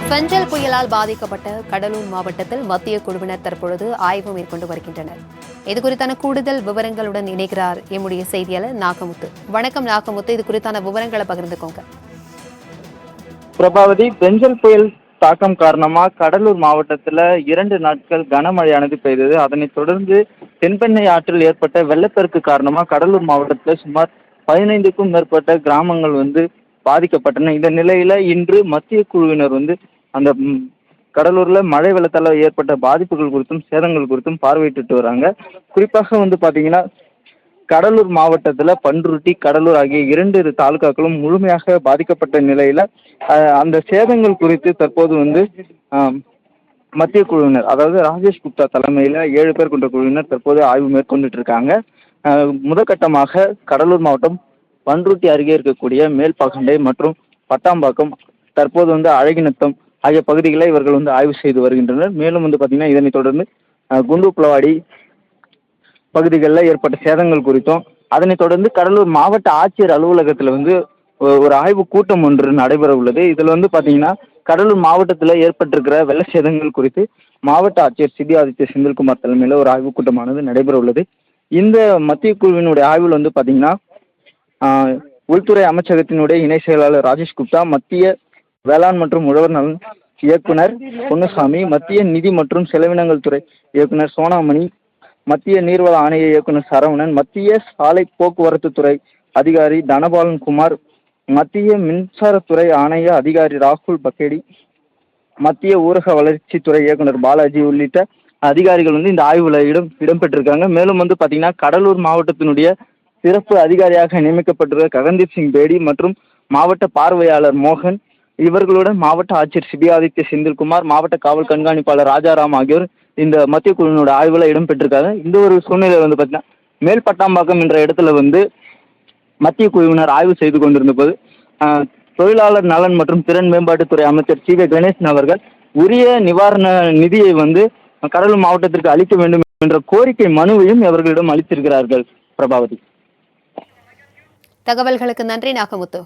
பெஞ்சல் புயலால் பாதிக்கப்பட்ட கடலூர் மாவட்டத்தில் மத்திய குழுவினர் தற்பொழுது ஆய்வு மேற்கொண்டு வருகின்றனர். இதுகுறித்தான கூடுதல் விவரங்களுடன் இணைகிறார் எம்முடைய செய்தியாளர் நாகமுத்து. வணக்கம் நாகமுத்து, இது குறித்தான விவரங்களை பகிர்ந்துக்கோங்க. பிரபாவதி, பெஞ்சல் புயல் தாக்கம் காரணமா கடலூர் மாவட்டத்துல 2 நாட்கள் கனமழையானது பெய்தது. அதனைத் தொடர்ந்து தென்பெண்ணை ஆற்றில் ஏற்பட்ட வெள்ளப்பெருக்கு காரணமா கடலூர் மாவட்டத்துல சுமார் 15க்கும் மேற்பட்ட கிராமங்கள் பாதிக்கப்பட்டன. இந்த நிலையில இன்று மத்திய குழுவினர் அந்த கடலூர்ல மழை வெள்ளத்தால ஏற்பட்ட பாதிப்புகள் குறித்தும் சேதங்கள் குறித்தும் பார்வையிட்டு வராங்க. குறிப்பாக பாத்தீங்கன்னா கடலூர் மாவட்டத்துல பண்ருட்டி, கடலூர் ஆகிய 2 தாலுகாக்களும் முழுமையாக பாதிக்கப்பட்ட நிலையில அந்த சேதங்கள் குறித்து தற்போது மத்திய குழுவினர், அதாவது ராஜேஷ் குப்தா தலைமையில 7 பேர் கொண்ட குழுவினர் தற்போது ஆய்வு மேற்கொண்டுட்டு இருக்காங்க. முதற்கட்டமாக கடலூர் மாவட்டம் பண்ருட்டி அருகே இருக்கக்கூடிய மேல்பாகண்டை மற்றும் பட்டாம்பாக்கம், தற்போது அழகிநத்தம் ஆகிய பகுதிகளை இவர்கள் ஆய்வு செய்து வருகின்றனர். மேலும் பாத்தீங்கன்னா இதனைத் தொடர்ந்து குண்டுப்புலவாடி பகுதிகளில் ஏற்பட்ட சேதங்கள் குறித்தும், அதனைத் தொடர்ந்து கடலூர் மாவட்ட ஆட்சியர் அலுவலகத்தில் ஒரு ஆய்வு கூட்டம் ஒன்று நடைபெற உள்ளது. இதில் பாத்தீங்கன்னா கடலூர் மாவட்டத்தில் ஏற்பட்டிருக்கிற வெள்ள சேதங்கள் குறித்து மாவட்ட ஆட்சியர் சிபி ஆதித்ய செந்தில்குமார் தலைமையில் ஒரு ஆய்வுக் கூட்டமானது நடைபெற உள்ளது. இந்த மத்திய குழுவினுடைய ஆய்வில் பாத்தீங்கன்னா உள்துறை அமைச்சகத்தினுடைய இணை செயலாளர் ராஜேஷ் குப்தா, மத்திய வேளாண் மற்றும் உழவர் நலன் இயக்குனர் பொன்னுசாமி, மத்திய நிதி மற்றும் செலவினங்கள் துறை இயக்குனர் சோனாமணி, மத்திய நீர்வள ஆணைய இயக்குனர் சரவணன், மத்திய சாலை போக்குவரத்து துறை அதிகாரி தனபாலன் குமார், மத்திய மின்சாரத்துறை ஆணைய அதிகாரி ராகுல் பக்கேடி, மத்திய ஊரக வளர்ச்சித்துறை இயக்குனர் பாலாஜி உள்ளிட்ட அதிகாரிகள் இந்த ஆய்வுல இடம்பெற்றிருக்காங்க. மேலும் பாத்தீங்கன்னா கடலூர் மாவட்டத்தினுடைய சிறப்பு அதிகாரியாக நியமிக்கப்பட்டுள்ள ககன்தீப் சிங் பேடி மற்றும் மாவட்ட பார்வையாளர் மோகன், இவர்களுடன் மாவட்ட ஆட்சியர் சிபி ஆதித்ய செந்தில்குமார், மாவட்ட காவல் கண்காணிப்பாளர் ராஜாராம் ஆகியோர் இந்த மத்திய குழுவினோட ஆய்வுல இடம்பெற்றிருக்காங்க. இந்த ஒரு சூழ்நிலை பாத்தீங்கன்னா மேல் பட்டாம்பாக்கம் என்ற இடத்துல மத்திய குழுவினர் ஆய்வு செய்து கொண்டிருந்த போது தொழிலாளர் நலன் மற்றும் திறன் மேம்பாட்டுத்துறை அமைச்சர் சி வே கணேசன் அவர்கள் உரிய நிவாரண நிதியை கடலூர் மாவட்டத்திற்கு அளிக்க வேண்டும் என்ற கோரிக்கை மனுவையும் அவர்களிடம் அளித்திருக்கிறார்கள். பிரபாவதி, தகவல்களுக்கு நன்றி நாகமுத்து.